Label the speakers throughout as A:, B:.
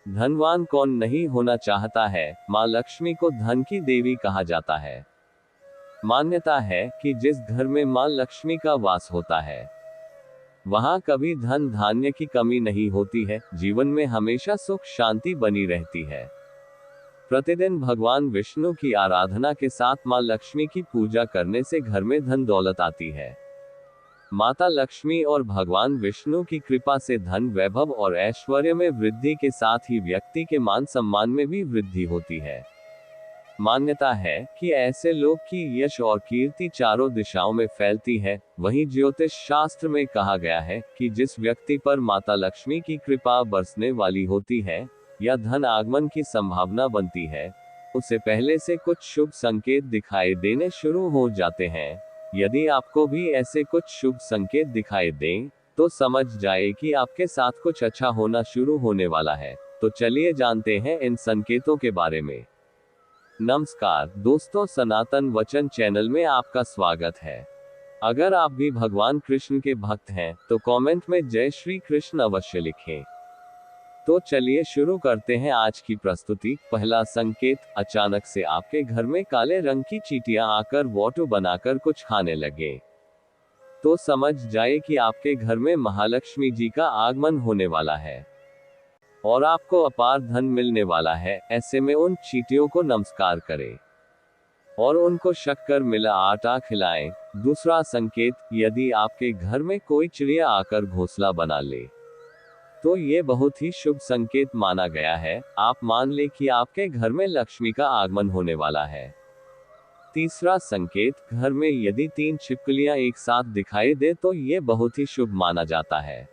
A: धनवान कौन नहीं होना चाहता है। माँ लक्ष्मी को धन की देवी कहा जाता है। मान्यता है कि जिस घर में माँ लक्ष्मी का वास होता है वहां कभी धन धान्य की कमी नहीं होती है, जीवन में हमेशा सुख शांति बनी रहती है। प्रतिदिन भगवान विष्णु की आराधना के साथ माँ लक्ष्मी की पूजा करने से घर में धन दौलत आती है। माता लक्ष्मी और भगवान विष्णु की कृपा से धन वैभव और ऐश्वर्य में वृद्धि के साथ ही व्यक्ति के मान सम्मान में भी वृद्धि होती है। मान्यता है कि ऐसे लोग की यश और कीर्ति चारों दिशाओं में फैलती है। वहीं ज्योतिष शास्त्र में कहा गया है कि जिस व्यक्ति पर माता लक्ष्मी की कृपा बरसने वाली होती है या धन आगमन की संभावना बनती है, उसे पहले से कुछ शुभ संकेत दिखाई देने शुरू हो जाते हैं। यदि आपको भी ऐसे कुछ शुभ संकेत दिखाई दें, तो समझ जाए कि आपके साथ कुछ अच्छा होना शुरू होने वाला है। तो चलिए जानते हैं इन संकेतों के बारे में। नमस्कार दोस्तों, सनातन वचन चैनल में आपका स्वागत है। अगर आप भी भगवान कृष्ण के भक्त हैं तो कमेंट में जय श्री कृष्ण अवश्य लिखें। तो चलिए शुरू करते हैं आज की प्रस्तुति। पहला संकेत, अचानक से आपके घर में काले रंग की चींटियां आकर वोटू बनाकर कुछ खाने लगे। तो समझ जाए कि आपके घर में महालक्ष्मी जी का आगमन होने वाला है और आपको अपार धन मिलने वाला है। ऐसे में उन चींटियों को नमस्कार करें और उनको शक्कर मिला आटा खिलाएं। दूसरा संकेत, यदि आपके घर में कोई चिड़िया आकर घोंसला बना ले तो ये बहुत ही शुभ संकेत माना गया है। आप मान ले कि आपके घर में लक्ष्मी का आगमन होने वाला है। तीसरा संकेत, घर में यदि 3 छिपकलियां एक साथ दिखाई दे तो ये बहुत ही शुभ माना जाता है।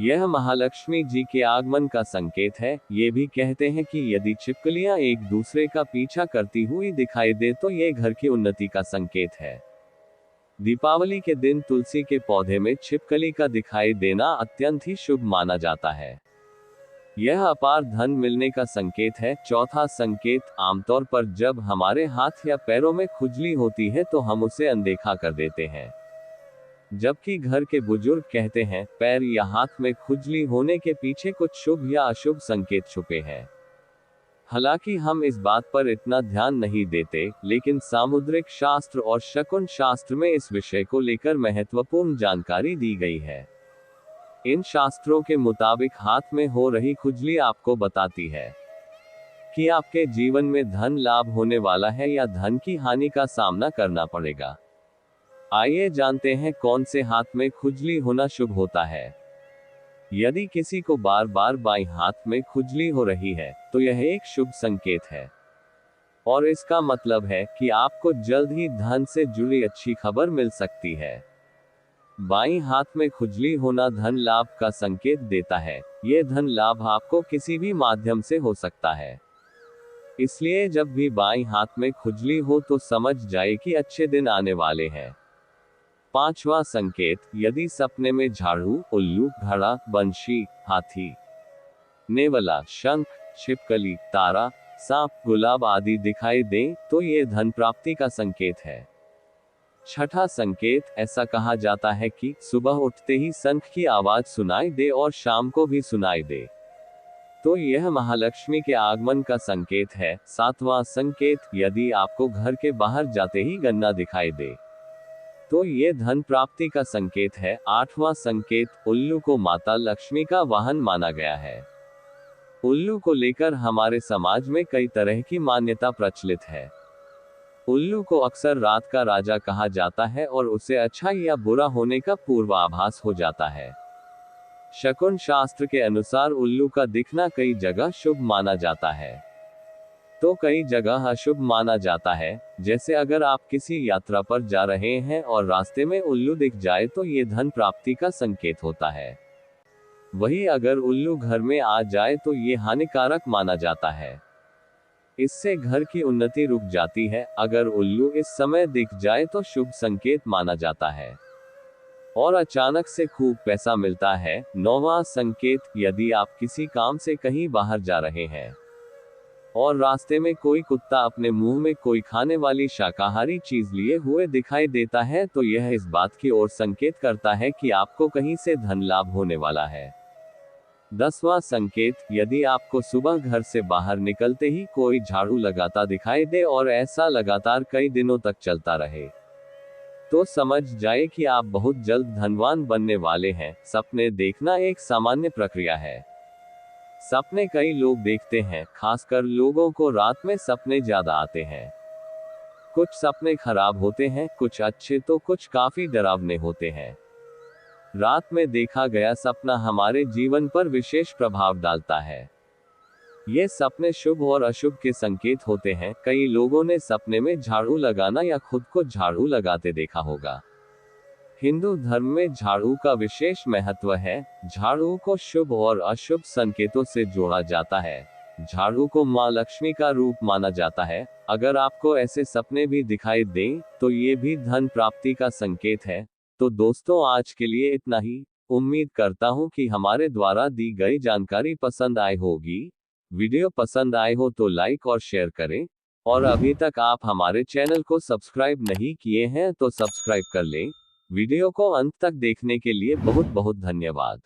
A: यह महालक्ष्मी जी के आगमन का संकेत है। ये भी कहते हैं कि यदि छिपकलियां एक दूसरे का पीछा करती हुई दिखाई दे तो ये घर की उन्नति का संकेत है। दीपावली के दिन तुलसी के पौधे में छिपकली का दिखाई देना अत्यंत ही शुभ माना जाता है। यह अपार धन मिलने का संकेत है। चौथा संकेत, आमतौर पर जब हमारे हाथ या पैरों में खुजली होती है तो हम उसे अनदेखा कर देते हैं, जबकि घर के बुजुर्ग कहते हैं पैर या हाथ में खुजली होने के पीछे कुछ शुभ या अशुभ संकेत छुपे हैं। हालांकि हम इस बात पर इतना ध्यान नहीं देते, लेकिन सामुद्रिक शास्त्र और शकुन शास्त्र में इस विषय को लेकर महत्वपूर्ण जानकारी दी गई है। इन शास्त्रों के मुताबिक हाथ में हो रही खुजली आपको बताती है कि आपके जीवन में धन लाभ होने वाला है या धन की हानि का सामना करना पड़ेगा। आइए जानते हैं कौन से हाथ में खुजली होना शुभ होता है। यदि किसी को बार बार बाएं हाथ में खुजली हो रही है तो यह एक शुभ संकेत है और इसका मतलब है कि आपको जल्द ही धन से जुड़ी अच्छी खबर मिल सकती है। बाईं हाथ में खुजली होना धन लाभ का संकेत देता है। ये धन लाभ आपको किसी भी माध्यम से हो सकता है, इसलिए जब भी बाईं हाथ में खुजली हो तो समझ जाए कि अच्छे दिन आने वाले हैं। पांचवा संकेत, यदि सपने में झाड़ू, उल्लू, घड़ा, बंशी, हाथी, नेवला, शंख, छिपकली, तारा, सांप, गुलाब आदि दिखाई दें तो ये धन प्राप्ति का संकेत है। छठा संकेत, ऐसा कहा जाता है कि सुबह उठते ही शंख की आवाज सुनाई दे और शाम को भी सुनाई दे तो यह महालक्ष्मी के आगमन का संकेत है। सातवां संकेत, यदि आपको घर के बाहर जाते ही गन्ना दिखाई दे तो ये धन प्राप्ति का संकेत है। आठवां संकेत, उल्लू को माता लक्ष्मी का वाहन माना गया है। उल्लू को लेकर हमारे समाज में कई तरह की मान्यता प्रचलित है। उल्लू को अक्सर रात का राजा कहा जाता है और उसे अच्छा या बुरा होने का पूर्वाभास हो जाता है। शकुन शास्त्र के अनुसार उल्लू का दिखना कई जगह शुभ माना जाता है तो कई जगह अशुभ माना जाता है। जैसे अगर आप किसी यात्रा पर जा रहे हैं और रास्ते में उल्लू दिख जाए तो ये धन प्राप्ति का संकेत होता है। वहीं अगर उल्लू घर में आ जाए तो ये हानिकारक माना जाता है, इससे घर की उन्नति रुक जाती है। अगर उल्लू इस समय दिख जाए तो शुभ संकेत माना जाता है और अचानक से खूब पैसा मिलता है। नौवां संकेत, यदि आप किसी काम से कहीं बाहर जा रहे हैं और रास्ते में कोई कुत्ता अपने मुंह में कोई खाने वाली शाकाहारी चीज लिए हुए दिखाई देता है तो यह इस बात की ओर संकेत करता है कि आपको कहीं से धन लाभ होने वाला है। 10वां संकेत, यदि आपको सुबह घर से बाहर निकलते ही कोई झाड़ू लगाता दिखाई दे और ऐसा लगातार कई दिनों तक चलता रहे, तो समझ जाए कि आप बहुत जल्द धनवान बनने वाले हैं। सपने देखना एक सामान्य प्रक्रिया है। सपने कई लोग देखते हैं, खासकर लोगों को रात में सपने ज्यादा आते हैं। कुछ सपने खराब होते हैं, कुछ अच्छे तो कुछ काफी डरावने होते हैं। रात में देखा गया सपना हमारे जीवन पर विशेष प्रभाव डालता है। ये सपने शुभ और अशुभ के संकेत होते हैं। कई लोगों ने सपने में झाड़ू लगाना या खुद को झाड़ू लगाते देखा होगा। हिंदू धर्म में झाड़ू का विशेष महत्व है। झाड़ू को शुभ और अशुभ संकेतों से जोड़ा जाता है। झाड़ू को मां लक्ष्मी का रूप माना जाता है। अगर आपको ऐसे सपने भी दिखाई दें, तो ये भी धन प्राप्ति का संकेत है। तो दोस्तों, आज के लिए इतना ही। उम्मीद करता हूँ कि हमारे द्वारा दी गई जानकारी पसंद आई होगी। वीडियो पसंद आए हो तो लाइक और शेयर करें, और अभी तक आप हमारे चैनल को सब्सक्राइब नहीं किए हैं तो सब्सक्राइब कर लें। वीडियो को अंत तक देखने के लिए बहुत बहुत धन्यवाद।